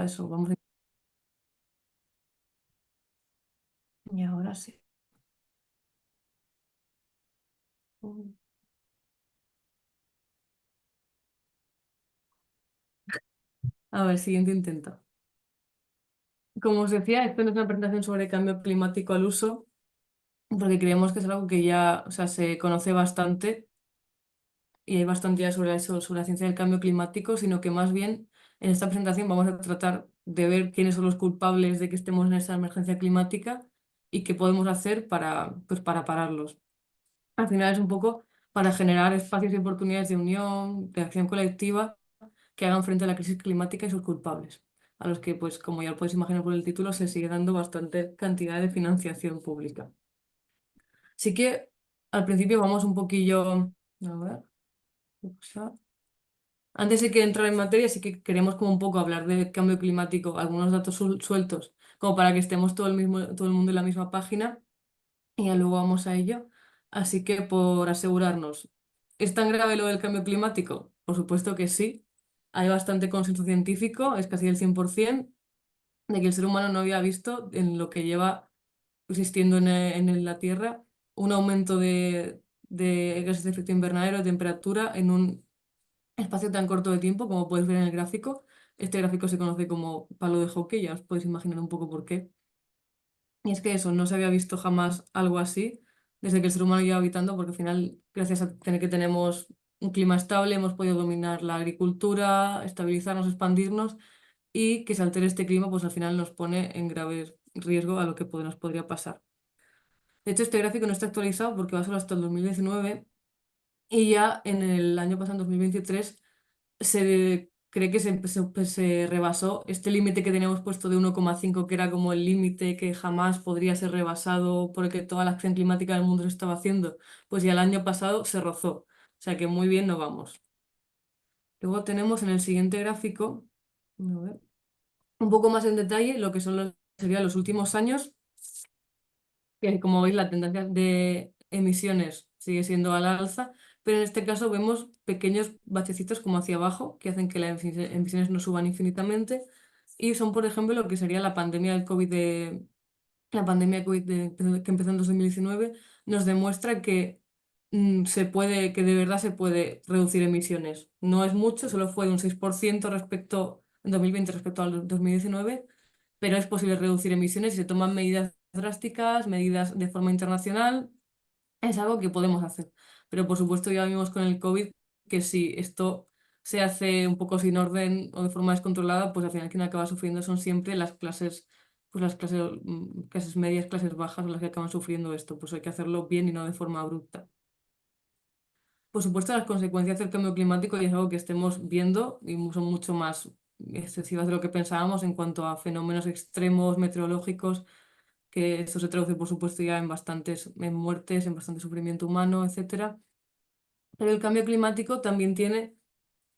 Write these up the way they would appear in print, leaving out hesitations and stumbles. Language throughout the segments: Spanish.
eso, y ahora sí. A ver, siguiente intento. Como os decía, esto no es una presentación sobre cambio climático al uso, porque creemos que es algo que ya, o sea, se conoce bastante y hay bastante ya sobre eso, sobre la ciencia del cambio climático, sino que más bien en esta presentación vamos a tratar de ver quiénes son los culpables de que estemos en esa emergencia climática y qué podemos hacer para, pues, para pararlos. Al final es un poco para generar espacios y oportunidades de unión, de acción colectiva que hagan frente a la crisis climática y sus culpables, a los que, pues, como ya lo podéis imaginar por el título, se sigue dando bastante cantidad de financiación pública. Sí que al principio vamos un poquillo, a ver, pausa. Antes de que entrar en materia, sí que queremos como un poco hablar de cambio climático, algunos datos sueltos, como para que estemos todo el mundo en la misma página y ya luego vamos a ello. Así que por asegurarnos, ¿es tan grave lo del cambio climático? Por supuesto que sí. Hay bastante consenso científico, es casi el 100%, de que el ser humano no había visto en lo que lleva existiendo la Tierra un aumento de gases de efecto invernadero, de temperatura, en un espacio tan corto de tiempo, como podéis ver en el gráfico. Este gráfico se conoce como palo de hockey, ya os podéis imaginar un poco por qué. Y es que eso, no se había visto jamás algo así desde que el ser humano lleva habitando, porque al final, gracias a tener que tenemos un clima estable, hemos podido dominar la agricultura, estabilizarnos, expandirnos, y que se altere este clima, pues al final nos pone en grave riesgo a lo que nos podría pasar. De hecho, este gráfico no está actualizado porque va solo hasta el 2019 y ya en el año pasado, en 2023, se cree que se rebasó este límite que teníamos puesto de 1,5, que era como el límite que jamás podría ser rebasado porque toda la acción climática del mundo se estaba haciendo. Pues ya el año pasado se rozó. O sea que muy bien no vamos. Luego tenemos en el siguiente gráfico, a ver, un poco más en detalle lo que son serían los últimos años, que como veis la tendencia de emisiones sigue siendo al alza, pero en este caso vemos pequeños bachecitos como hacia abajo que hacen que las emisiones no suban infinitamente y son, por ejemplo, lo que sería la pandemia del COVID la pandemia de COVID que empezó en 2019 nos demuestra que se puede, que de verdad se puede reducir emisiones. No es mucho, solo fue de un 6% respecto en 2020 respecto al 2019, pero es posible reducir emisiones si se toman medidas drásticas, medidas de forma internacional, es algo que podemos hacer. Pero por supuesto ya vimos con el COVID que si esto se hace un poco sin orden o de forma descontrolada, pues al final quien acaba sufriendo son siempre las clases, pues las clases, clases medias, clases bajas, las que acaban sufriendo esto. Pues hay que hacerlo bien y no de forma abrupta. Por supuesto, las consecuencias del cambio climático ya es algo que estemos viendo y son mucho más excesivas de lo que pensábamos en cuanto a fenómenos extremos meteorológicos, que esto se traduce, por supuesto, ya en bastantes en muertes, en bastante sufrimiento humano, etcétera. Pero el cambio climático también tiene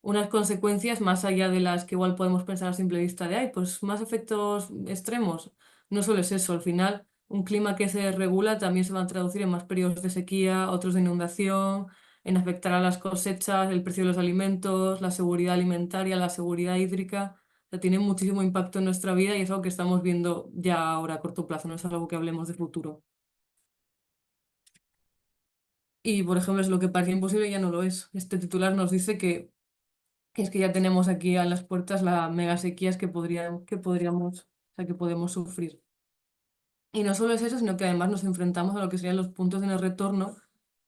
unas consecuencias más allá de las que igual podemos pensar a simple vista de, ay, pues más efectos extremos. No solo es eso, al final un clima que se regula también se va a traducir en más periodos de sequía, otros de inundación, en afectar a las cosechas, el precio de los alimentos, la seguridad alimentaria, la seguridad hídrica. O sea, tiene muchísimo impacto en nuestra vida y es algo que estamos viendo ya ahora a corto plazo, no es algo que hablemos de futuro. Y, por ejemplo, es lo que parecía imposible ya no lo es. Este titular nos dice que es que ya tenemos aquí a las puertas la mega sequías que podríamos, o sea, que podemos sufrir. Y no solo es eso, sino que además nos enfrentamos a lo que serían los puntos de no retorno,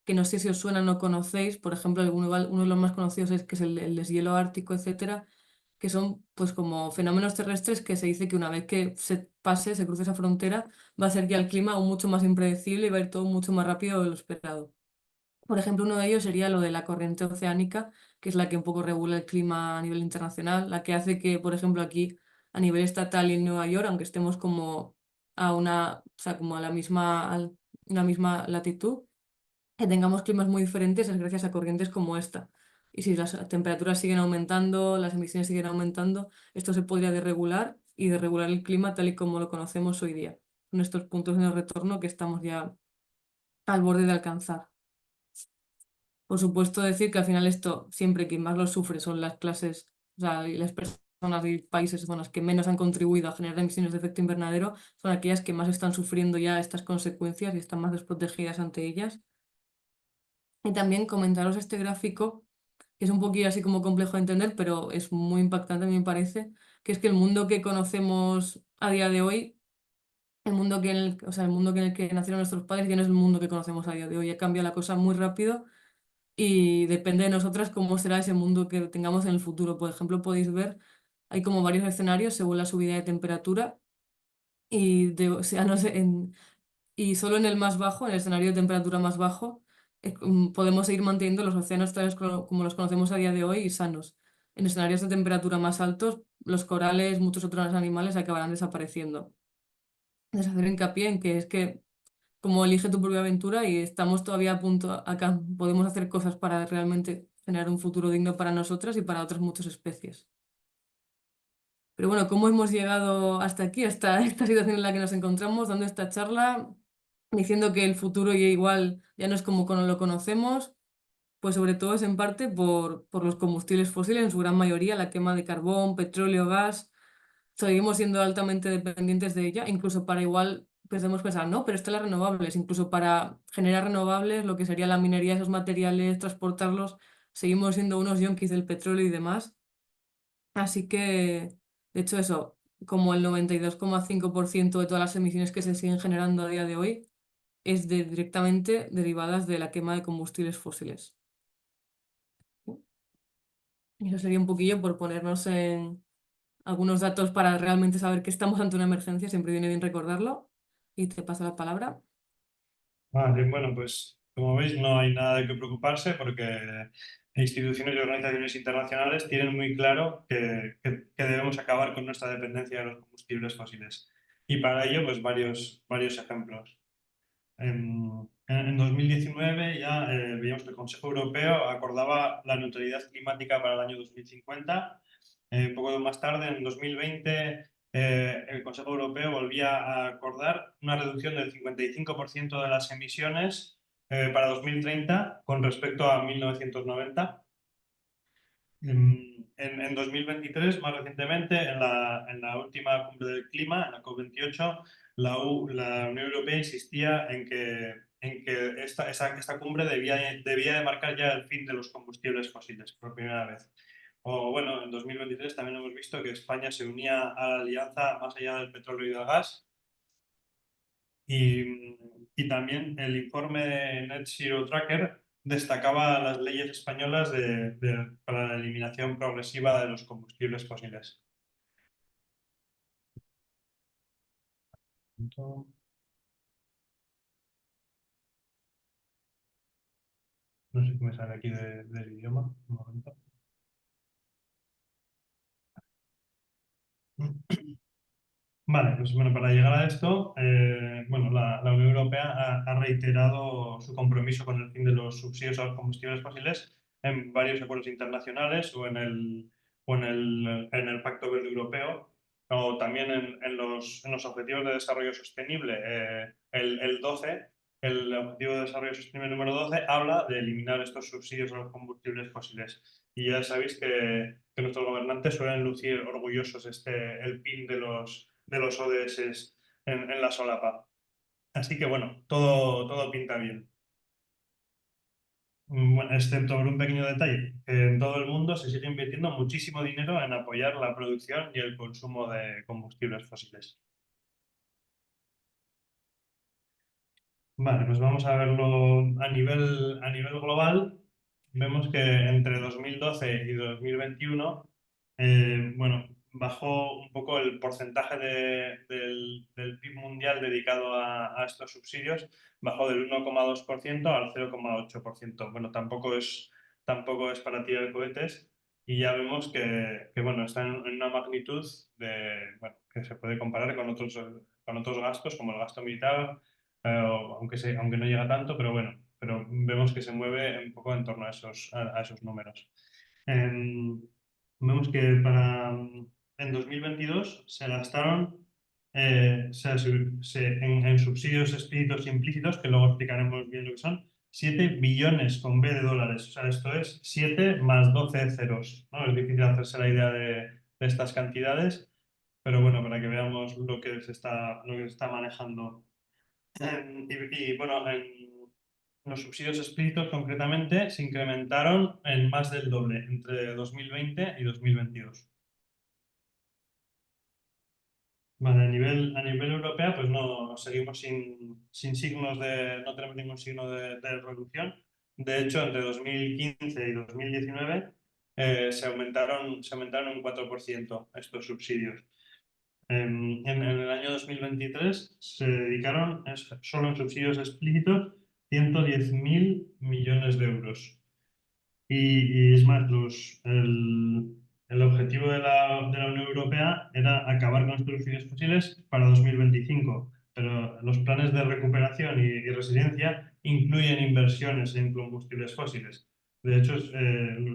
que no sé si os suenan o conocéis. Por ejemplo, uno de los más conocidos es que es el deshielo ártico, etcétera, que son pues como fenómenos terrestres que se dice que una vez que se pase, se cruce esa frontera, va a ser ya el clima aún mucho más impredecible y va a ir todo mucho más rápido de lo esperado. Por ejemplo, uno de ellos sería lo de la corriente oceánica, que es la que un poco regula el clima a nivel internacional, la que hace que, por ejemplo, aquí a nivel estatal y en Nueva York, aunque estemos como a una, o sea, como a la misma latitud, que tengamos climas muy diferentes es gracias a corrientes como esta. Y si las temperaturas siguen aumentando, las emisiones siguen aumentando, esto se podría desregular y desregular el clima tal y como lo conocemos hoy día, con estos puntos de no retorno que estamos ya al borde de alcanzar. Por supuesto, decir que al final esto, siempre quien más lo sufre son las clases, o sea, y las personas zonas y países, zonas que menos han contribuido a generar emisiones de efecto invernadero, son aquellas que más están sufriendo ya estas consecuencias y están más desprotegidas ante ellas. Y también comentaros este gráfico, que es un poquillo así como complejo de entender, pero es muy impactante, a mí me parece, que es que el mundo que conocemos a día de hoy, o sea, el mundo en el que nacieron nuestros padres ya no es el mundo que conocemos a día de hoy. Ha cambiado la cosa muy rápido y depende de nosotras cómo será ese mundo que tengamos en el futuro. Por ejemplo, podéis ver, hay como varios escenarios según la subida de temperatura o sea, no sé, y solo en el más bajo, en el escenario de temperatura más bajo, podemos seguir manteniendo los océanos tales como los conocemos a día de hoy y sanos. En escenarios de temperatura más altos, los corales, muchos otros animales acabarán desapareciendo. Es hacer hincapié en que es que como elige tu propia aventura y estamos todavía a punto, acá podemos hacer cosas para realmente generar un futuro digno para nosotras y para otras muchas especies. Pero bueno, ¿cómo hemos llegado hasta aquí, hasta esta situación en la que nos encontramos, dando esta charla, diciendo que el futuro ya igual ya no es como lo conocemos? Pues sobre todo es en parte por los combustibles fósiles, en su gran mayoría, la quema de carbón, petróleo, gas. Seguimos siendo altamente dependientes de ella, incluso para igual podemos pensar, no, pero están las renovables, incluso para generar renovables, lo que sería la minería de esos materiales, transportarlos, seguimos siendo unos yonkis del petróleo y demás. Así que, de hecho, eso, como el 92,5% de todas las emisiones que se siguen generando a día de hoy directamente derivadas de la quema de combustibles fósiles. Y eso sería un poquillo por ponernos en algunos datos para realmente saber que estamos ante una emergencia, siempre viene bien recordarlo. Y te paso la palabra. Vale, bueno, pues como veis no hay nada de qué preocuparse porque instituciones y organizaciones internacionales tienen muy claro que debemos acabar con nuestra dependencia de los combustibles fósiles. Y para ello, pues varios ejemplos. En 2019 ya veíamos que el Consejo Europeo acordaba la neutralidad climática para el año 2050. Un poco más tarde, en 2020, el Consejo Europeo volvía a acordar una reducción del 55% de las emisiones para 2030 con respecto a 1990. En 2023, más recientemente, en la última cumbre del clima, en la COP28, la Unión Europea insistía en que esta cumbre debía de marcar ya el fin de los combustibles fósiles por primera vez. O bueno, en 2023 también hemos visto que España se unía a la alianza más allá del petróleo y del gas. Y también el informe de Net Zero Tracker destacaba las leyes españolas para la eliminación progresiva de los combustibles fósiles. No sé qué me sale aquí del idioma. Un momento. Vale, pues bueno, para llegar a esto, bueno, la Unión Europea ha reiterado su compromiso con el fin de los subsidios a los combustibles fósiles en varios acuerdos internacionales o en el Pacto Verde Europeo o también en los Objetivos de Desarrollo Sostenible. El 12, el Objetivo de Desarrollo Sostenible número 12, habla de eliminar estos subsidios a los combustibles fósiles. Y ya sabéis que nuestros gobernantes suelen lucir orgullosos el pin de los ODS en la solapa. Así que bueno, todo pinta bien. Bueno, excepto por un pequeño detalle, que en todo el mundo se sigue invirtiendo muchísimo dinero en apoyar la producción y el consumo de combustibles fósiles. Vale, pues vamos a verlo a nivel global. Vemos que entre 2012 y 2021, bueno, bajó un poco el porcentaje del PIB mundial dedicado a estos subsidios, bajó del 1,2% al 0,8%. Bueno, tampoco es para tirar cohetes y ya vemos que bueno, está en una magnitud bueno, que se puede comparar con otros gastos como el gasto militar, aunque no llega tanto, pero bueno, pero vemos que se mueve un poco en torno a esos números. Em, Vemos que en 2022 se gastaron en subsidios explícitos e implícitos, que luego explicaremos bien lo que son, 7 billones con B de dólares. O sea, esto es 7 más 12 ceros, ¿no? Es difícil hacerse la idea de estas cantidades, pero bueno, para que veamos lo que se está manejando. Bueno, los subsidios explícitos concretamente se incrementaron en más del doble entre 2020 y 2022. Vale, a nivel europeo, pues no, seguimos sin signos no tenemos ningún signo de reducción. De hecho, entre 2015 y 2019 se aumentaron un 4% estos subsidios. En el año 2023 se dedicaron solo en subsidios explícitos 110.000 millones de euros. Y es más, el objetivo de la Unión Europea era acabar con estos subsidios fósiles para 2025, pero los planes de recuperación y resiliencia incluyen inversiones en combustibles fósiles. De hecho,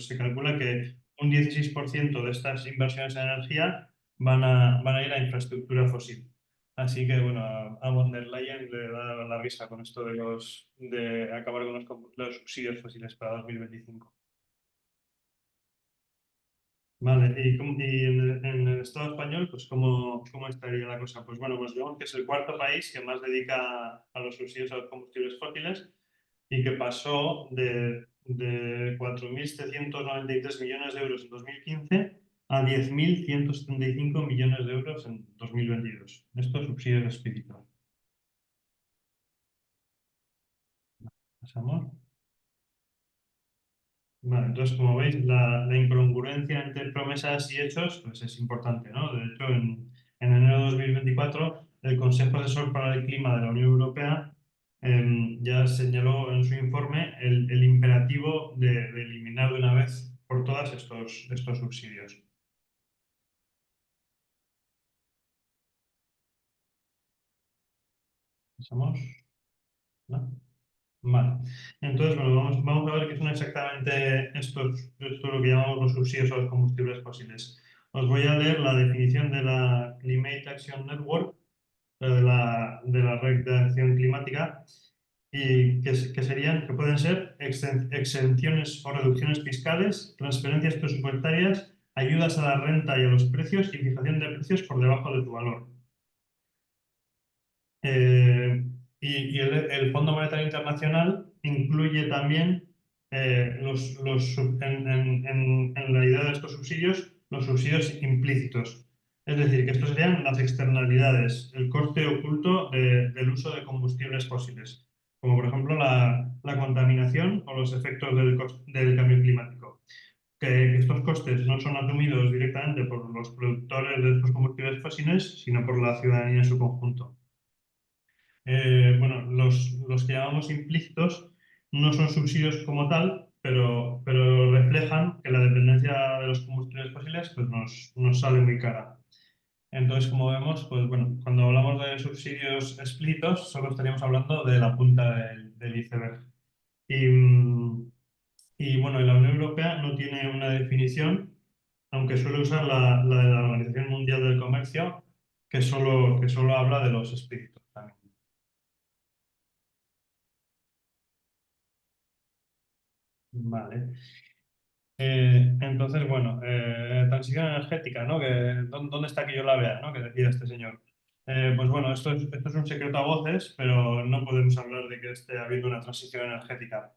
se calcula que un 16% de estas inversiones en energía van a ir a infraestructura fósil. Así que, bueno, a von der Leyen le da la risa con esto de acabar con los subsidios fósiles para 2025. Vale, y en el Estado español, pues ¿cómo estaría la cosa? Pues bueno, pues vemos que es el cuarto país que más dedica a los subsidios a los combustibles fósiles y que pasó de 4.793 millones de euros en 2015 a 10.175 millones de euros en 2022. Estos subsidios explícitos. Pasamos. Vale, entonces, como veis, la incongruencia entre promesas y hechos pues es importante, ¿no? De hecho, en enero de 2024, el Consejo Asesor para el Clima de la Unión Europea ya señaló en su informe el imperativo de eliminar de una vez por todas estos subsidios. ¿Pasamos? ¿No? Vale. Entonces, bueno, vamos a ver qué son exactamente esto lo que llamamos los subsidios a los combustibles fósiles. Os voy a leer la definición de la Climate Action Network, de la Red de Acción Climática, y que pueden ser exenciones o reducciones fiscales, transferencias presupuestarias, ayudas a la renta y a los precios y fijación de precios por debajo de su valor. Eh, y el Fondo Monetario Internacional incluye también en la idea de estos subsidios los subsidios implícitos. Es decir, que estos serían las externalidades, el coste oculto del uso de combustibles fósiles, como por ejemplo la contaminación o los efectos del cambio climático. Que estos costes no son asumidos directamente por los productores de estos combustibles fósiles, sino por la ciudadanía en su conjunto. Bueno, los que llamamos implícitos no son subsidios como tal, pero reflejan que la dependencia de los combustibles fósiles pues nos sale muy cara. Entonces, como vemos, pues bueno, cuando hablamos de subsidios explícitos, solo estaríamos hablando de la punta del iceberg. Y, y bueno, la Unión Europea no tiene una definición, aunque suele usar la de la Organización Mundial del Comercio, que solo habla de los explícitos también. Vale. Entonces, bueno, transición energética, ¿no? ¿Dónde está que yo la vea, ¿no? Que decía este señor. Pues bueno, esto es un secreto a voces, pero no podemos hablar de que esté habiendo una transición energética.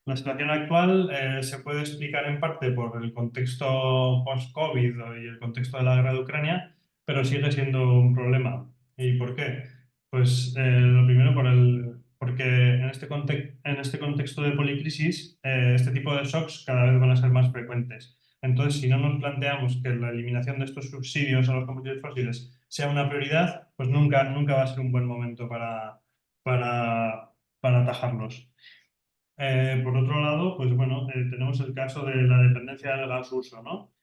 La situación actual se puede explicar en parte por el contexto post-COVID y el contexto de la guerra de Ucrania, pero sigue siendo un problema. ¿Y por qué? Pues lo primero porque en este contexto de policrisis, este tipo de shocks cada vez van a ser más frecuentes. Entonces, si no nos planteamos que la eliminación de estos subsidios a los combustibles fósiles sea una prioridad, pues nunca va a ser un buen momento para, para atajarlos. Por otro lado, pues bueno, tenemos el caso de la dependencia del gas ruso, ¿no?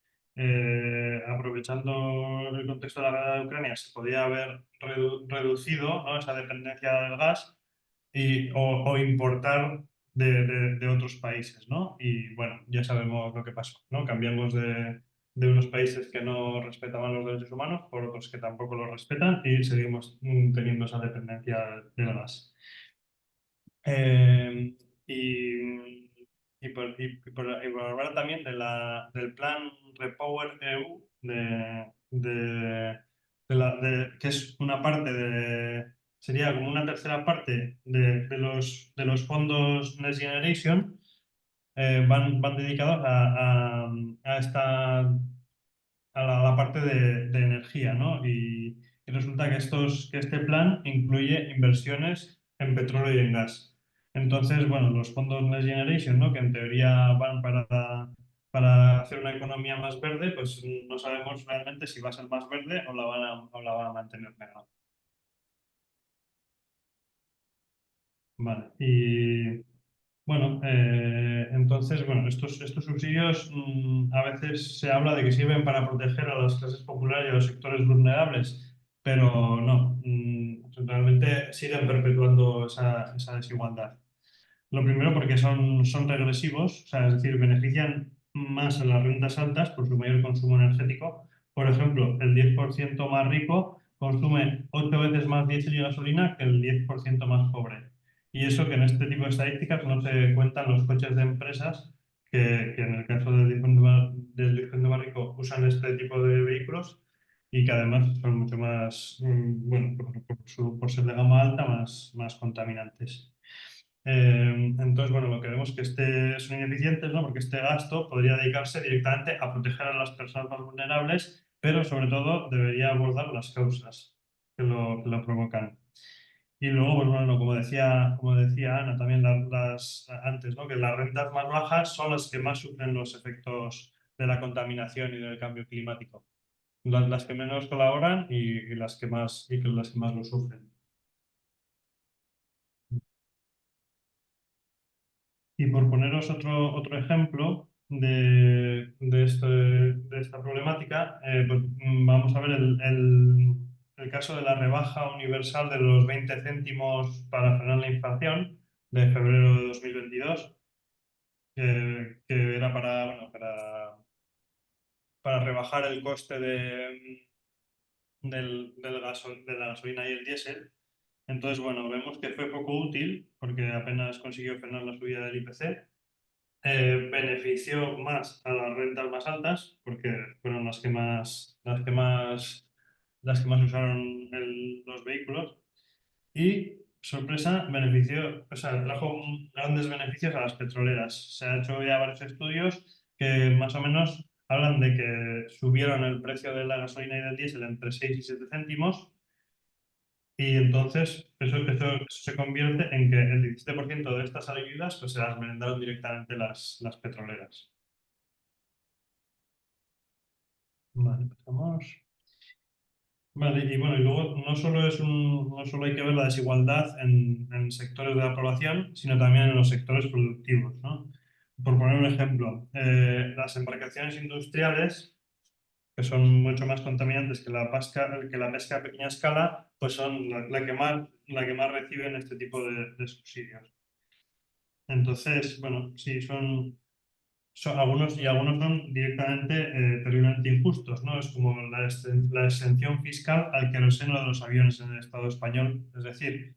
Aprovechando el contexto de la guerra de Ucrania, se podía haber reducido, ¿no?, esa dependencia del gas o importar de otros países, ¿no? Y bueno, ya sabemos lo que pasó, ¿no? Cambiamos de unos países que no respetaban los derechos humanos por otros que tampoco los respetan y seguimos teniendo esa dependencia del gas. Eh, y por hablar también del plan Repower EU que es una parte sería como una tercera parte de los fondos Next Generation, van dedicados a a la parte de energía, ¿no? Y resulta que este plan incluye inversiones en petróleo y en gas. Entonces, bueno, los fondos Next Generation, ¿no? Que en teoría van para hacer una economía más verde, pues no sabemos realmente si va a ser más verde o la van a mantener negra. Vale. Y bueno, entonces, bueno, estos subsidios a veces se habla de que sirven para proteger a las clases populares y a los sectores vulnerables, pero no, realmente siguen perpetuando esa desigualdad. Lo primero porque son regresivos, o sea, es decir, benefician más a las rentas altas por su mayor consumo energético. Por ejemplo, el 10% más rico consume 8 veces más diésel y gasolina que el 10% más pobre. Y eso que en este tipo de estadísticas no se cuentan los coches de empresas que en el caso del 10% más rico usan este tipo de vehículos y que además son mucho más, bueno, por ser de gama alta, más contaminantes. Entonces, bueno, lo que vemos es que son ineficientes, ¿no? Porque este gasto podría dedicarse directamente a proteger a las personas más vulnerables, pero sobre todo debería abordar las causas que lo provocan. Y luego, pues bueno, como decía Ana también antes, ¿no? Que las rentas más bajas son las que más sufren los efectos de la contaminación y del cambio climático. Las que menos colaboran y las que más lo sufren. Y por poneros otro ejemplo de esta problemática, pues, vamos a ver el caso de la rebaja universal de los 20 céntimos para frenar la inflación de febrero de 2022, que era para rebajar el coste de la gasolina y el diésel. Entonces, bueno, vemos que fue poco útil porque apenas consiguió frenar la subida del IPC. Benefició más a las rentas más altas porque fueron las que más usaron los vehículos y, sorpresa, o sea, trajo grandes beneficios a las petroleras. Se ha hecho ya varios estudios que más o menos hablan de que subieron el precio de la gasolina y del diésel entre 6 y 7 céntimos y entonces eso se convierte en que el 17% de estas ayudas pues, se las merendaron directamente las petroleras. Vale, pasamos. Vale, y bueno, y luego no solo hay que ver la desigualdad en sectores de la población, sino también en los sectores productivos, ¿no? Por poner un ejemplo, las embarcaciones industriales, que son mucho más contaminantes que la pesca a pequeña escala, pues son la que más reciben este tipo de subsidios. Entonces, bueno, sí, algunos son directamente terriblemente injustos, ¿no? Es como la exención fiscal al queroseno de los aviones en el Estado español. Es decir,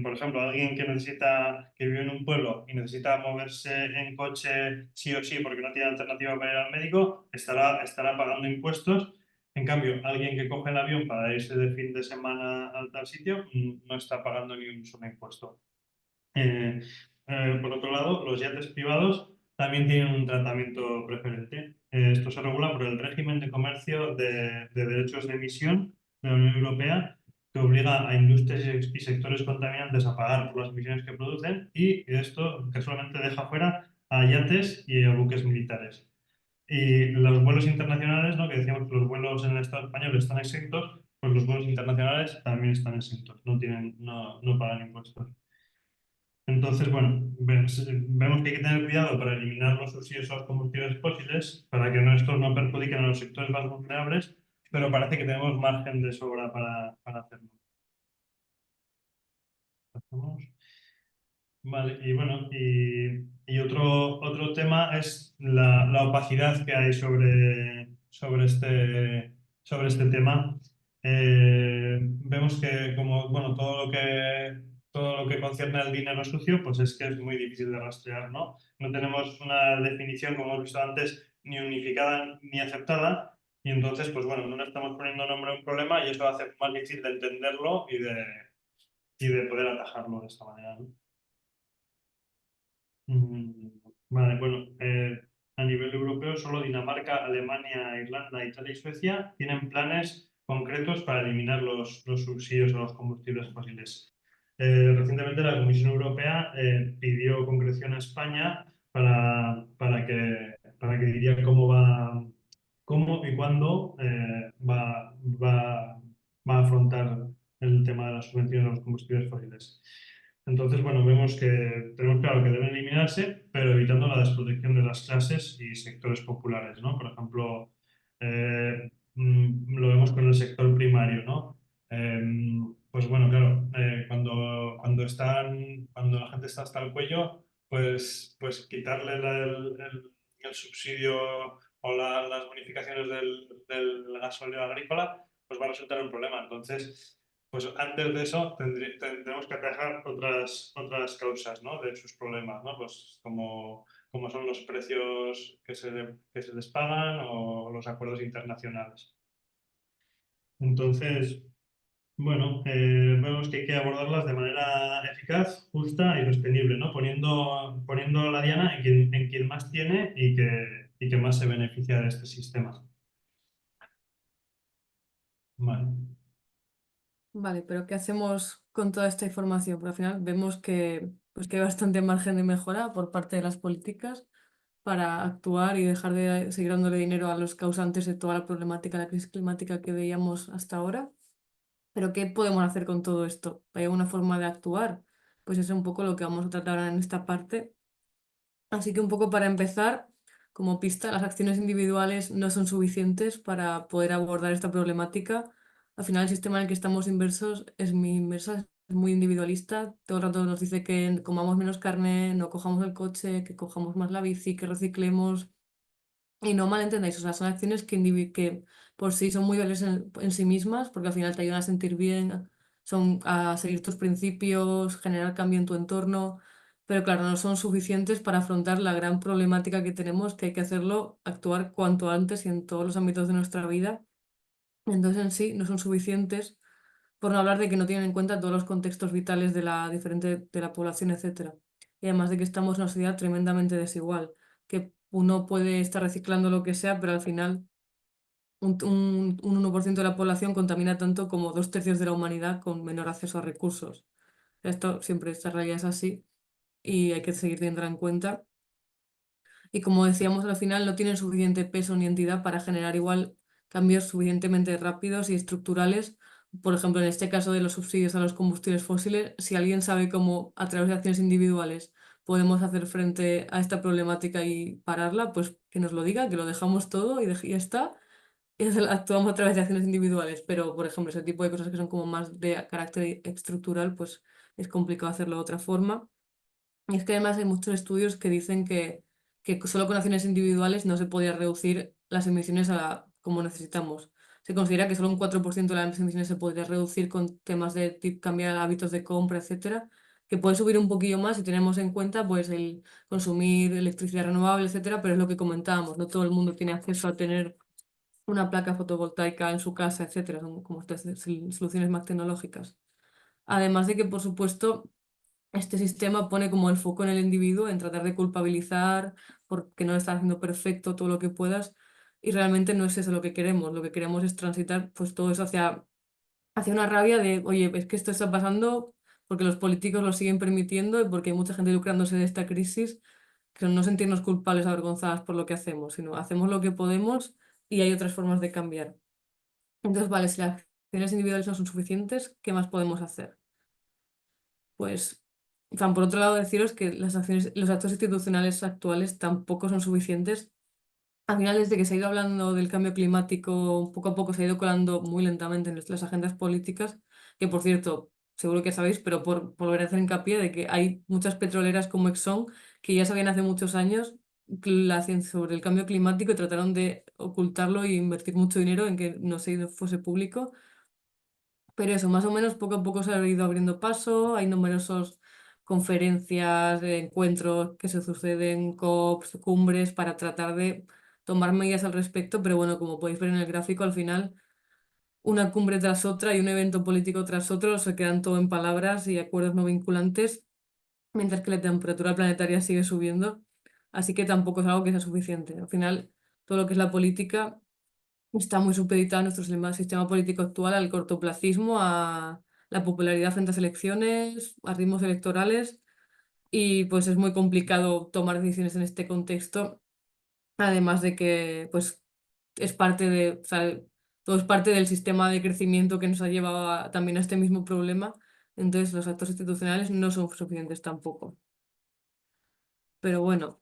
por ejemplo, alguien que vive en un pueblo y necesita moverse en coche sí o sí porque no tiene alternativa para ir al médico, estará pagando impuestos. En cambio, alguien que coge el avión para irse de fin de semana al tal sitio, no está pagando ni un solo impuesto. Eh, por otro lado, los yates privados también tienen un tratamiento preferente. Esto se regula por el régimen de comercio de derechos de emisión de la Unión Europea, que obliga a industrias y sectores contaminantes a pagar por las emisiones que producen, y esto casualmente deja fuera a yates y a buques militares. Y los vuelos internacionales, ¿no? Que decíamos que los vuelos en el Estado español están exentos, pues los vuelos internacionales también están exentos, no pagan impuestos. Entonces, bueno, vemos que hay que tener cuidado para eliminar los subsidios a los combustibles fósiles para que estos no perjudiquen a los sectores más vulnerables, pero parece que tenemos margen de sobra para hacerlo. Pasamos. Vale, y bueno, y otro tema es la opacidad que hay sobre este tema. Vemos que como, bueno, todo lo que concierne al dinero sucio, pues es que es muy difícil de rastrear, ¿no? No tenemos una definición, como hemos visto antes, ni unificada ni aceptada, Y entonces, pues bueno, no le estamos poniendo nombre a un problema y eso hace más difícil de entenderlo y de poder atajarlo de esta manera, ¿no? Mm, Vale, bueno, a nivel europeo solo Dinamarca, Alemania, Irlanda, Italia y Suecia tienen planes concretos para eliminar los subsidios a los combustibles fósiles. Recientemente la Comisión Europea pidió concreción a España para que diría cómo y cuándo va a afrontar el tema de las subvenciones a los combustibles fósiles. Entonces, bueno, vemos que tenemos claro que deben eliminarse, pero evitando la desprotección de las clases y sectores populares, ¿no? Por ejemplo, lo vemos con el sector primario, ¿no? Pues bueno, claro, cuando la gente está hasta el cuello, pues quitarle el subsidio o las bonificaciones del gasóleo agrícola, pues va a resultar un problema. Entonces, pues antes de eso tendremos que atajar otras causas, ¿no? De sus problemas, ¿no? Pues como son los precios que se les pagan o los acuerdos internacionales. Entonces, bueno, vemos que hay que abordarlas de manera eficaz, justa y sostenible, ¿no? Poniendo la diana en quien más tiene y que más se beneficia de este sistema. Vale. Vale, pero ¿qué hacemos con toda esta información? Porque al final vemos que, pues, que hay bastante margen de mejora por parte de las políticas para actuar y dejar de seguir dándole dinero a los causantes de toda la problemática, la crisis climática que veíamos hasta ahora. Pero ¿qué podemos hacer con todo esto? ¿Hay alguna forma de actuar? Pues eso es un poco lo que vamos a tratar ahora en esta parte. Así que un poco para empezar, como pista, las acciones individuales no son suficientes para poder abordar esta problemática. Al final, el sistema en el que estamos inversos es muy inverso, es muy individualista. Todo el rato nos dice que comamos menos carne, no cojamos el coche, que cojamos más la bici, que reciclemos. Y no malentendáis, o sea, son acciones que por sí son muy valiosas en sí mismas, porque al final te ayudan a sentir bien, son a seguir tus principios, generar cambio en tu entorno, pero claro, no son suficientes para afrontar la gran problemática que tenemos, que hay que hacerlo, actuar cuanto antes y en todos los ámbitos de nuestra vida. Entonces en sí no son suficientes, por no hablar de que no tienen en cuenta todos los contextos vitales de la población, etcétera. Y además de que estamos en una sociedad tremendamente desigual, que uno puede estar reciclando lo que sea, pero al final un 1% de la población contamina tanto como dos tercios de la humanidad con menor acceso a recursos. Esto siempre, esta realidad es así y hay que seguir teniéndola en cuenta. Y como decíamos, al final no tienen suficiente peso ni entidad para generar igual cambios suficientemente rápidos y estructurales. Por ejemplo, en este caso de los subsidios a los combustibles fósiles, si alguien sabe cómo a través de acciones individuales podemos hacer frente a esta problemática y pararla, pues que nos lo diga, que lo dejamos todo y ya está. Actuamos a través de acciones individuales, pero por ejemplo, ese tipo de cosas que son como más de carácter estructural, pues es complicado hacerlo de otra forma. Y es que además hay muchos estudios que dicen que solo con acciones individuales no se podía reducir las emisiones como necesitamos. Se considera que solo un 4% de las emisiones se podría reducir con temas de cambiar hábitos de compra, etcétera, que puede subir un poquillo más si tenemos en cuenta pues el consumir electricidad renovable, etcétera, pero es lo que comentábamos, no todo el mundo tiene acceso a tener una placa fotovoltaica en su casa, etcétera, son como estas soluciones más tecnológicas. Además de que, por supuesto, este sistema pone como el foco en el individuo, en tratar de culpabilizar porque no lo estás haciendo perfecto todo lo que puedas, y realmente no es eso lo que queremos. Lo que queremos es transitar pues todo eso hacia una rabia de, oye, es que esto está pasando porque los políticos lo siguen permitiendo y porque hay mucha gente lucrándose de esta crisis, que no sentirnos culpables, avergonzadas por lo que hacemos, sino hacemos lo que podemos y hay otras formas de cambiar. Entonces, vale, si las acciones individuales no son suficientes, ¿qué más podemos hacer? Pues, o sea, por otro lado, deciros que los actos institucionales actuales tampoco son suficientes. Al final, desde que se ha ido hablando del cambio climático, poco a poco se ha ido colando muy lentamente en las agendas políticas, que por cierto, seguro que sabéis, pero por volver a hacer hincapié de que hay muchas petroleras como Exxon que ya sabían hace muchos años la ciencia sobre el cambio climático y trataron de ocultarlo e invertir mucho dinero en que no se fuese público. Pero eso, más o menos poco a poco se ha ido abriendo paso, hay numerosas conferencias, encuentros que se suceden, COPs, cumbres, para tratar de tomar medidas al respecto, pero bueno, como podéis ver en el gráfico, al final una cumbre tras otra y un evento político tras otro se quedan todo en palabras y acuerdos no vinculantes, mientras que la temperatura planetaria sigue subiendo, así que tampoco es algo que sea suficiente. Al final, todo lo que es la política está muy supeditado a nuestro sistema político actual, al cortoplacismo, a la popularidad frente a las elecciones, a ritmos electorales, y pues es muy complicado tomar decisiones en este contexto, además de que pues es parte de, o sea, todo es parte del sistema de crecimiento que nos ha llevado también a este mismo problema, entonces los actos institucionales no son suficientes tampoco. Pero bueno,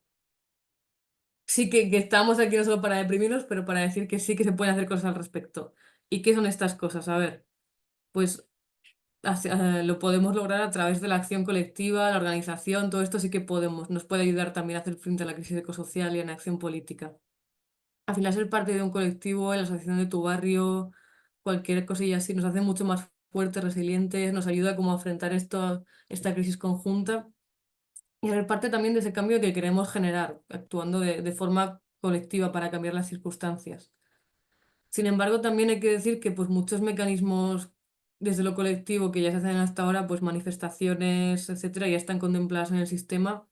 sí que estamos aquí no solo para deprimirnos, pero para decir que sí que se pueden hacer cosas al respecto. ¿Y qué son estas cosas? A ver, pues lo podemos lograr a través de la acción colectiva, la organización, todo esto sí que podemos, nos puede ayudar también a hacer frente a la crisis ecosocial y en acción política. Al final, ser parte de un colectivo, en la asociación de tu barrio, cualquier cosilla así, nos hace mucho más fuertes, resilientes, nos ayuda como a enfrentar esta crisis conjunta y a ser parte también de ese cambio que queremos generar, actuando de forma colectiva para cambiar las circunstancias. Sin embargo, también hay que decir que pues, muchos mecanismos desde lo colectivo que ya se hacen hasta ahora, pues manifestaciones, etcétera, ya están contempladas en el sistema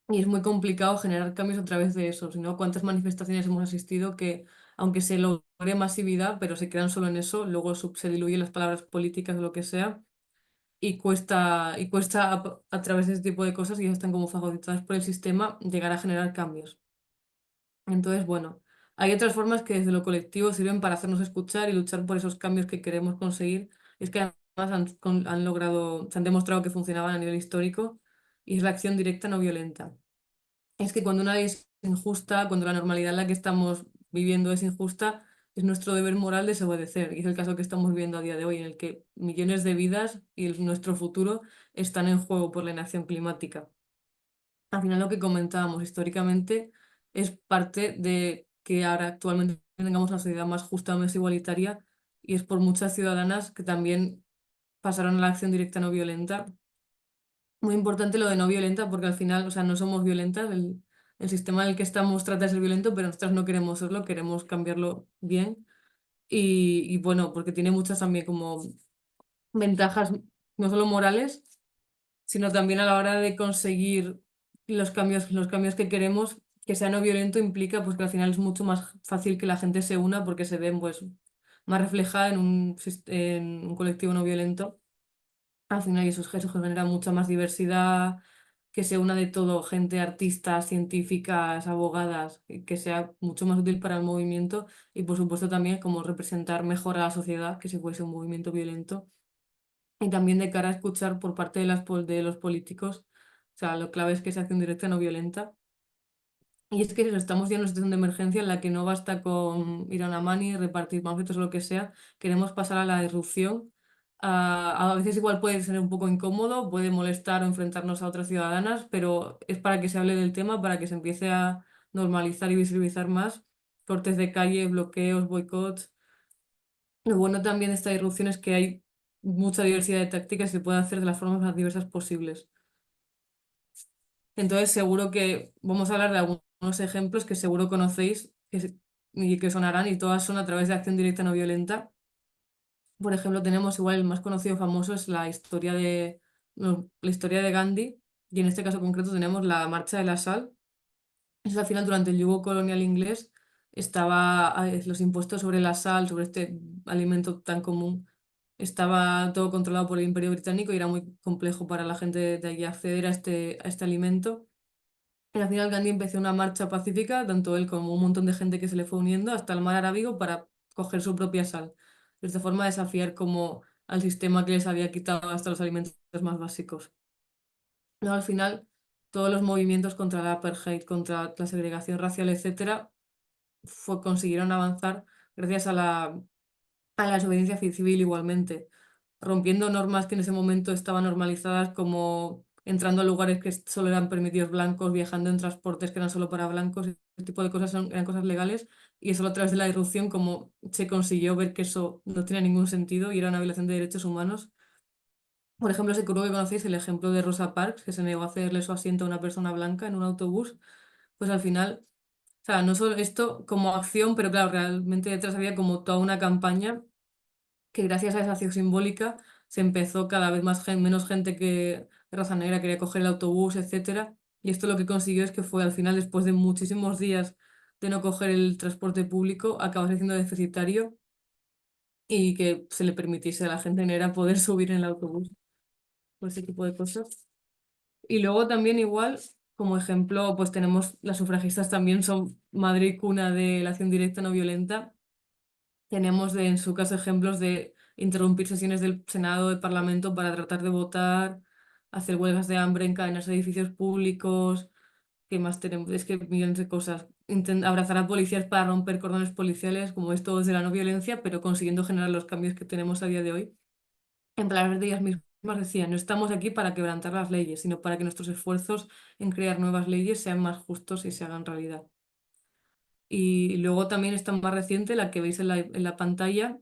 y es muy complicado generar cambios a través de eso. Si no, ¿cuántas manifestaciones hemos asistido que, aunque se logre masividad, pero se quedan solo en eso, luego se diluyen las palabras políticas o lo que sea y cuesta a través de ese tipo de cosas y ya están como fagocitadas por el sistema llegar a generar cambios? Entonces, bueno, hay otras formas que desde lo colectivo sirven para hacernos escuchar y luchar por esos cambios que queremos conseguir. Es que además han logrado, se han demostrado que funcionaban a nivel histórico y es la acción directa no violenta. Es que cuando una ley es injusta, cuando la normalidad en la que estamos viviendo es injusta, es nuestro deber moral desobedecer. Y es el caso que estamos viviendo a día de hoy, en el que millones de vidas y nuestro futuro están en juego por la inacción climática. Al final lo que comentábamos históricamente es parte de que ahora actualmente tengamos una sociedad más justa, más igualitaria, y es por muchas ciudadanas que también pasaron a la acción directa no violenta. Muy importante lo de no violenta porque al final, o sea, no somos violentas, el sistema en el que estamos trata de ser violento, pero nosotras no queremos serlo, queremos cambiarlo bien. Y bueno, porque tiene muchas también como ventajas, no solo morales, sino también a la hora de conseguir los cambios que queremos, que sea no violento implica pues que al final es mucho más fácil que la gente se una porque se ven pues más reflejada en en un colectivo no violento. Al final y eso genera mucha más diversidad, que se una de todo, gente, artistas, científicas, abogadas, y que sea mucho más útil para el movimiento y por supuesto también como representar mejor a la sociedad que si fuese un movimiento violento y también de cara a escuchar por parte de de los políticos, o sea, lo clave es que se acción directa no violenta. Y es que eso, estamos ya en una situación de emergencia en la que no basta con ir a una mani, repartir panfletos o lo que sea, queremos pasar a la irrupción. A veces igual puede ser un poco incómodo, puede molestar o enfrentarnos a otras ciudadanas, pero es para que se hable del tema, para que se empiece a normalizar y visibilizar más cortes de calle, bloqueos, boicots. Lo bueno también de esta irrupción es que hay mucha diversidad de tácticas y se puede hacer de las formas más diversas posibles. Entonces, seguro que vamos a hablar de algunos ejemplos que seguro conocéis y que sonarán, y todas son a través de acción directa no violenta. Por ejemplo, tenemos igual el más conocido famoso es la historia no, la historia de Gandhi, y en este caso concreto tenemos la Marcha de la Sal. Es al final durante el yugo colonial inglés estaba los impuestos sobre la sal, sobre este alimento tan común, estaba todo controlado por el Imperio Británico y era muy complejo para la gente de allí acceder a a este alimento. Y al final Gandhi empezó una marcha pacífica, tanto él como un montón de gente que se le fue uniendo hasta el mar Arábigo para coger su propia sal. De esta forma desafiar como al sistema que les había quitado hasta los alimentos más básicos. Luego, al final, todos los movimientos contra la apartheid, contra la segregación racial, etcétera, consiguieron avanzar gracias a la desobediencia civil igualmente, rompiendo normas que en ese momento estaban normalizadas, como entrando a lugares que solo eran permitidos blancos, viajando en transportes que eran solo para blancos, ese tipo de cosas eran cosas legales, y solo a través de la irrupción como se consiguió ver que eso no tenía ningún sentido y era una violación de derechos humanos. Por ejemplo, seguro que conocéis el ejemplo de Rosa Parks, que se negó a cederle su asiento a una persona blanca en un autobús, pues al final sea, no solo esto como acción, pero claro, realmente detrás había como toda una campaña que gracias a esa acción simbólica se empezó cada vez menos gente que de raza negra quería coger el autobús, etcétera. Y esto lo que consiguió es que fue al final, después de muchísimos días de no coger el transporte público, acabase siendo deficitario y que se le permitiese a la gente negra poder subir en el autobús, por ese tipo de cosas. Y luego también igual, como ejemplo, pues tenemos las sufragistas también son madre y cuna de la acción directa no violenta. Tenemos en su caso ejemplos de interrumpir sesiones del Senado, del Parlamento para tratar de votar, hacer huelgas de hambre, encadenarse a edificios públicos. ¿Qué más tenemos? Es que millones de cosas. Abrazar a policías para romper cordones policiales, como esto desde la no violencia, pero consiguiendo generar los cambios que tenemos a día de hoy. En palabras de ellas mismas decían, no estamos aquí para quebrantar las leyes, sino para que nuestros esfuerzos en crear nuevas leyes sean más justos y se hagan realidad. Y luego también está más reciente, la que veis en la pantalla,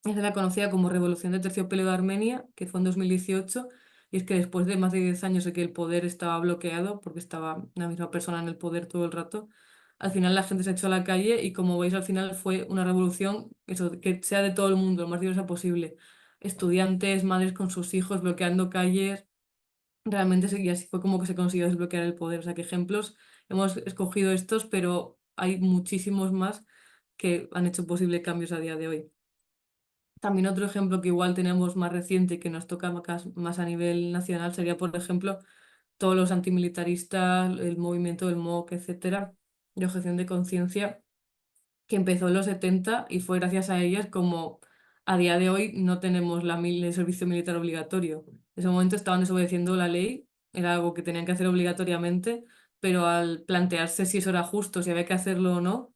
es la conocida como Revolución de Terciopelo de Armenia, que fue en 2018, y es que después de más de 10 años de que el poder estaba bloqueado, porque estaba la misma persona en el poder todo el rato, al final la gente se echó a la calle y como veis al final fue una revolución eso, que sea de todo el mundo, lo más diversa posible. Estudiantes, madres con sus hijos bloqueando calles, realmente y así fue como que se consiguió desbloquear el poder. O sea que ejemplos, hemos escogido estos, pero hay muchísimos más que han hecho posible cambios a día de hoy. También otro ejemplo que igual tenemos más reciente y que nos toca más a nivel nacional sería, por ejemplo, todos los antimilitaristas, el movimiento del MOC, etcétera, de objeción de conciencia, que empezó en los 70 y fue gracias a ellas como a día de hoy no tenemos el servicio militar obligatorio. En ese momento estaban desobedeciendo la ley, era algo que tenían que hacer obligatoriamente, pero al plantearse si eso era justo, si había que hacerlo o no,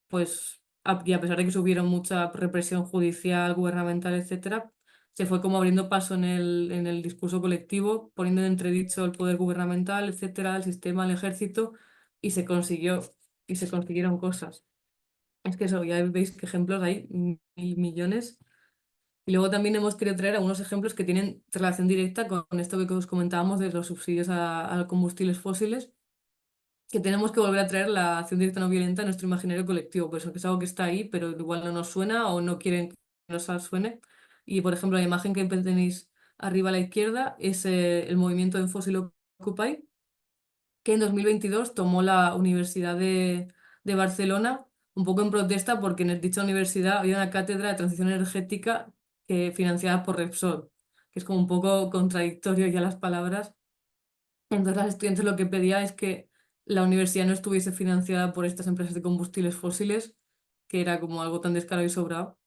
pues y a pesar de que subieron mucha represión judicial, gubernamental, etcétera, se fue como abriendo paso en el discurso colectivo, poniendo en entredicho el poder gubernamental, etcétera, el sistema, el ejército, y se consiguió, y se consiguieron cosas. Es que eso, ya veis que ejemplos hay mil millones. Y luego también hemos querido traer algunos ejemplos que tienen relación directa con esto que os comentábamos de los subsidios a combustibles fósiles, que tenemos que volver a traer la acción directa no violenta a nuestro imaginario colectivo, pues que es algo que está ahí, pero igual no nos suena o no quieren que nos suene. Y por ejemplo, la imagen que tenéis arriba a la izquierda es el movimiento en Fossil Occupy, que en 2022 tomó la Universidad de Barcelona un poco en protesta porque en dicha universidad había una cátedra de transición energética financiada por Repsol, que es como un poco contradictorio ya las palabras. Entonces, las estudiantes lo que pedía es que la universidad no estuviese financiada por estas empresas de combustibles fósiles, que era como algo tan descarado y sobrado.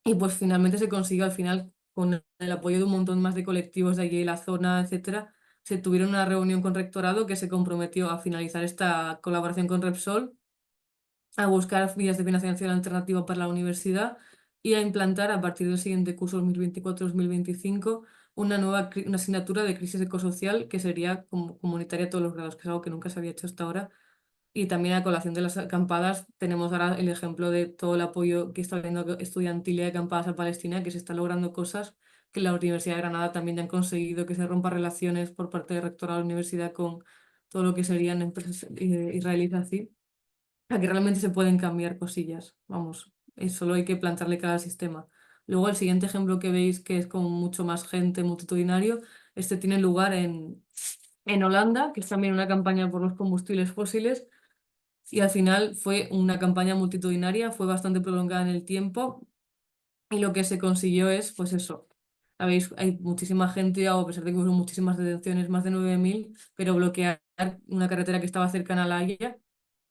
Y pues finalmente se consiguió, al final, con el apoyo de un montón más de colectivos de allí de la zona, etcétera, se tuvieron una reunión con rectorado que se comprometió a finalizar esta colaboración con Repsol, a buscar vías de financiación alternativa para la universidad y a implantar a partir del siguiente curso 2024-2025 una nueva una asignatura de crisis ecosocial que sería como comunitaria a todos los grados, que es algo que nunca se había hecho hasta ahora. Y también a colación de las acampadas tenemos ahora el ejemplo de todo el apoyo que está habiendo estudiantil de acampadas a Palestina, que se está logrando cosas que la Universidad de Granada también han conseguido, que se rompan relaciones por parte del rectorado de la universidad con todo lo que serían empresas israelíes así, a que realmente se pueden cambiar cosillas. Vamos, solo hay que plantarle cara al sistema. Luego el siguiente ejemplo que veis, que es con mucho más gente, multitudinario, este tiene lugar en Holanda, que es también una campaña por los combustibles fósiles, y al final fue una campaña multitudinaria, fue bastante prolongada en el tiempo, y lo que se consiguió es, pues eso. Sabéis, hay muchísima gente, a pesar de que hubo muchísimas detenciones, más de 9.000, pero bloquear una carretera que estaba cercana a La Haya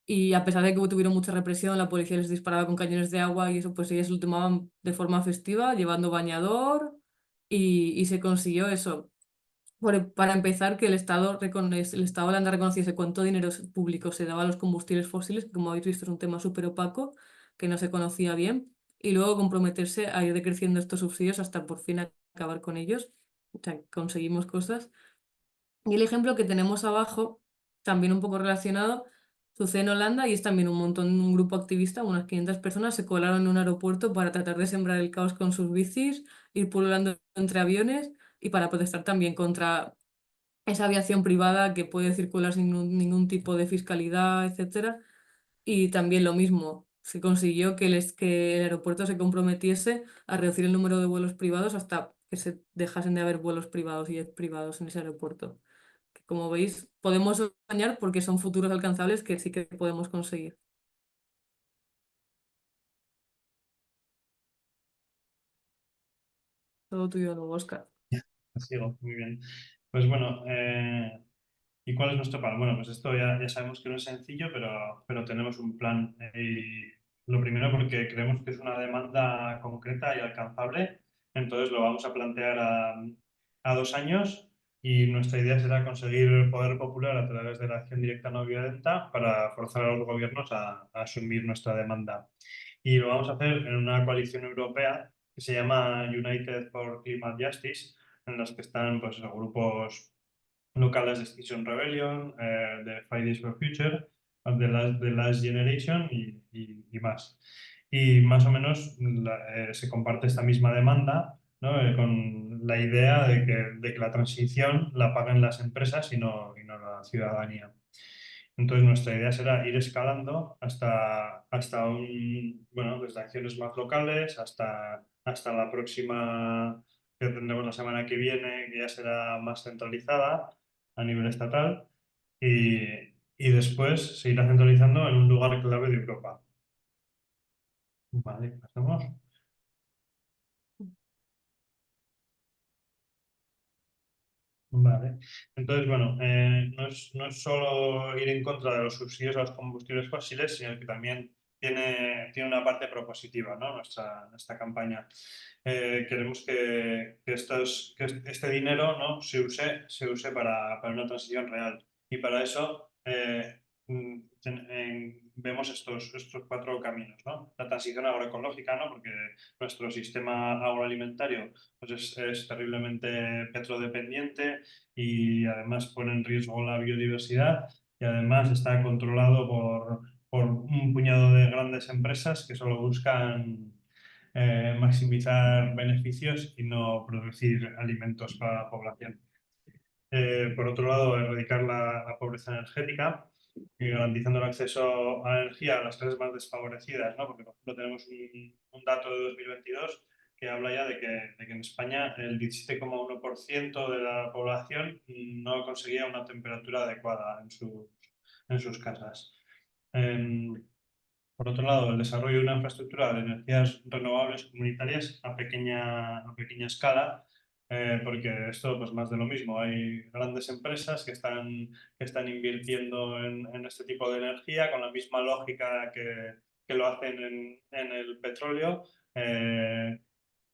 y a pesar de que tuvieron mucha represión, la policía les disparaba con cañones de agua y eso, pues ellas lo tomaban de forma festiva, llevando bañador y se consiguió eso. Para empezar, que el Estado holanda reconociese cuánto dinero público se daba a los combustibles fósiles, que como habéis visto es un tema súper opaco, que no se conocía bien, y luego comprometerse a ir decreciendo estos subsidios hasta por fin acabar con ellos. O sea, conseguimos cosas. Y el ejemplo que tenemos abajo, también un poco relacionado, sucede en Holanda y es también un grupo activista, unas 500 personas se colaron en un aeropuerto para tratar de sembrar el caos con sus bicis, ir pululando entre aviones y para protestar también contra esa aviación privada que puede circular sin ningún tipo de fiscalidad, etcétera. y también lo mismo, se consiguió que el aeropuerto se comprometiese a reducir el número de vuelos privados hasta que se dejasen de haber vuelos privados y jets privados en ese aeropuerto. Que como veis, podemos soñar porque son futuros alcanzables que sí que podemos conseguir. Todo tuyo, luego, Oscar. Sigo, muy bien. Pues bueno, ¿y cuál es nuestro plan? Bueno, pues esto ya sabemos que no es sencillo, pero tenemos un plan. Y lo primero porque creemos que es una demanda concreta y alcanzable, entonces lo vamos a plantear a 2 años y nuestra idea será conseguir poder popular a través de la acción directa no violenta para forzar a los gobiernos a asumir nuestra demanda. Y lo vamos a hacer en una coalición europea que se llama United for Climate Justice, en las que están pues, los grupos locales de Extinction Rebellion, de Fridays for Future, de Last Generation y más. Y más o menos se comparte esta misma demanda, ¿no? Con la idea de que la transición la paguen las empresas y no la ciudadanía. Entonces, nuestra idea será ir escalando hasta bueno, desde acciones más locales hasta la próxima que tendremos la semana que viene, que ya será más centralizada a nivel estatal, y después se irá centralizando en un lugar clave de Europa. Vale, pasamos. Vale. Entonces, bueno, no es solo ir en contra de los subsidios a los combustibles fósiles, sino que también tiene una parte propositiva, ¿no? Nuestra campaña. Queremos que este dinero, ¿no? se use para una transición real. Y para eso vemos estos 4 caminos, ¿no? La transición agroecológica, ¿no? Porque nuestro sistema agroalimentario pues es terriblemente petrodependiente y además pone en riesgo la biodiversidad y además está controlado por un puñado de grandes empresas que solo buscan maximizar beneficios y no producir alimentos para la población. Por otro lado, erradicar la pobreza energética y garantizando el acceso a la energía a las clases más desfavorecidas, ¿no? Porque, por ejemplo, tenemos un dato de 2022 que habla ya de que en España el 17,1% de la población no conseguía una temperatura adecuada en sus casas. Em, por otro lado, el desarrollo de una infraestructura de energías renovables comunitarias a pequeña escala, porque esto pues más de lo mismo. Hay grandes empresas que están invirtiendo en este tipo de energía con la misma lógica que lo hacen en el petróleo.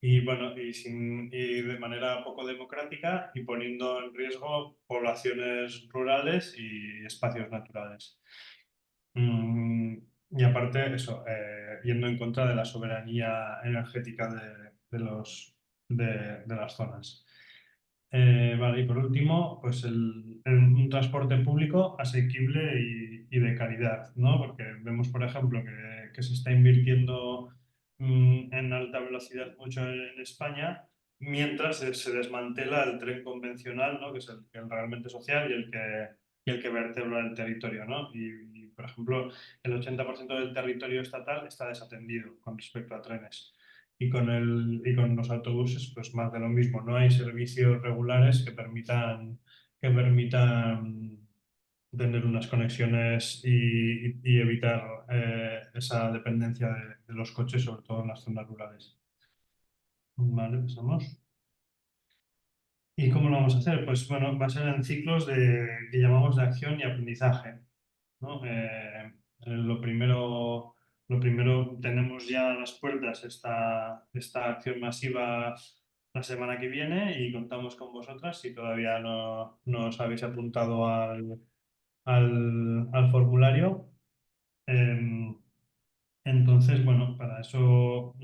Y bueno, y de manera poco democrática y poniendo en riesgo poblaciones rurales y espacios naturales. Mm, y aparte, eso, yendo en contra de la soberanía energética de las zonas. Vale, y por último, pues un transporte público asequible y de calidad, ¿no? Porque vemos, por ejemplo, que se está invirtiendo en alta velocidad mucho en España, mientras se desmantela el tren convencional, ¿no? Que es el realmente social y el que vertebra el territorio, ¿no? Y, por ejemplo, el 80% del territorio estatal está desatendido con respecto a trenes. Y con los autobuses, pues más de lo mismo. No hay servicios regulares que permitan tener unas conexiones y evitar esa dependencia de los coches, sobre todo en las zonas rurales. Vale, pasamos. ¿Y cómo lo vamos a hacer? Pues bueno, va a ser en ciclos que llamamos de acción y aprendizaje, ¿no? Lo primero, tenemos ya a las puertas esta acción masiva la semana que viene y contamos con vosotras si todavía no os habéis apuntado al formulario. Em, entonces, bueno, para eso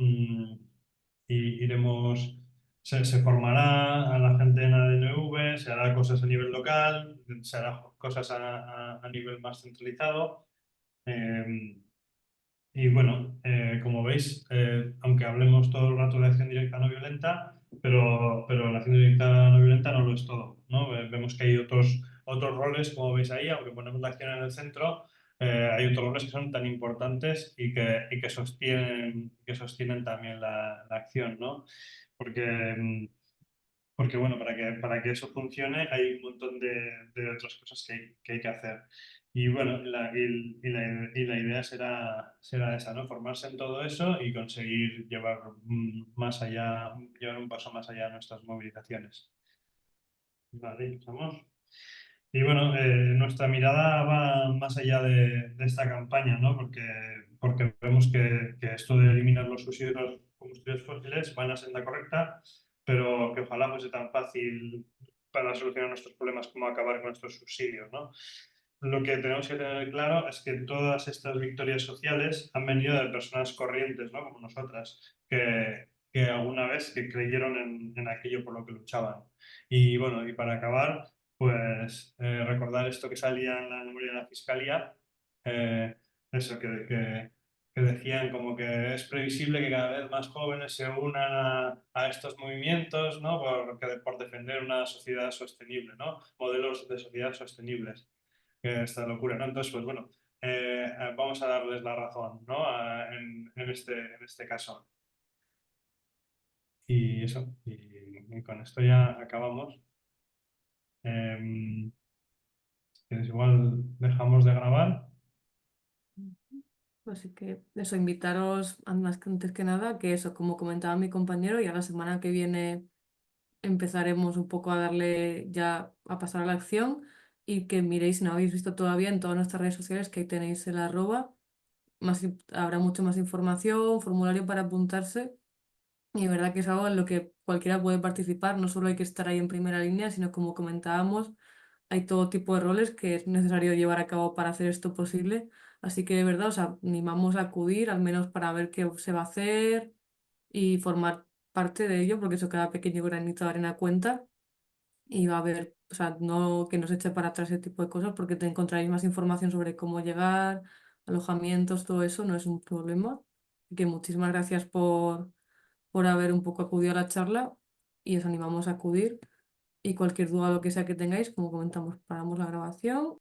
iremos, se formará a la gente en ADNV, se hará cosas a nivel local, se hará cosas a nivel más centralizado. eh, y bueno, como veis, aunque hablemos todo el rato de acción directa no violenta, pero la acción directa no violenta no lo es todo, ¿no? Vemos que hay otros roles, como veis ahí, aunque ponemos la acción en el centro, hay otros roles que son tan importantes y que sostienen también la acción, ¿no? Porque, porque bueno, para que eso funcione hay un montón de otras cosas que hay que hacer. Y bueno, la idea será esa, ¿no? Formarse en todo eso y conseguir llevar más allá, llevar un paso más allá nuestras movilizaciones. Vale, vamos. Y bueno, nuestra mirada va más allá de esta campaña, ¿no? Porque vemos que esto de eliminar los subsidios a los combustibles fósiles va en la senda correcta, pero que ojalá fuese tan fácil para solucionar nuestros problemas como acabar con estos subsidios, ¿no? Lo que tenemos que tener claro es que todas estas victorias sociales han venido de personas corrientes, ¿no? Como nosotras, que alguna vez que creyeron en aquello por lo que luchaban. Y bueno, y para acabar pues recordar esto que salía en la memoria de la Fiscalía, eh, eso que decían como que es previsible que cada vez más jóvenes se unan a estos movimientos, ¿no? Por defender una sociedad sostenible, ¿no? Modelos de sociedad sostenibles, que es esta locura, ¿no? Entonces, pues bueno, vamos a darles la razón, ¿no? En este caso. Y eso, y con esto ya acabamos. Em, ¿Quieres igual dejamos de grabar? Así que eso, invitaros más que antes que nada, que eso, como comentaba mi compañero, ya la semana que viene empezaremos un poco a darle ya a pasar a la acción y que miréis, si no habéis visto todavía en todas nuestras redes sociales, que ahí tenéis el arroba, habrá mucho más información, formulario para apuntarse y de verdad que es algo en lo que cualquiera puede participar, no solo hay que estar ahí en primera línea, sino como comentábamos, hay todo tipo de roles que es necesario llevar a cabo para hacer esto posible. Así que de verdad os animamos a acudir, al menos para ver qué se va a hacer y formar parte de ello, porque eso cada pequeño granito de arena cuenta y va a haber, o sea, no que nos eche para atrás ese tipo de cosas, porque te encontraréis más información sobre cómo llegar, alojamientos, todo eso no es un problema. Así que muchísimas gracias por haber un poco acudido a la charla y os animamos a acudir. Y cualquier duda o lo que sea que tengáis, como comentamos, paramos la grabación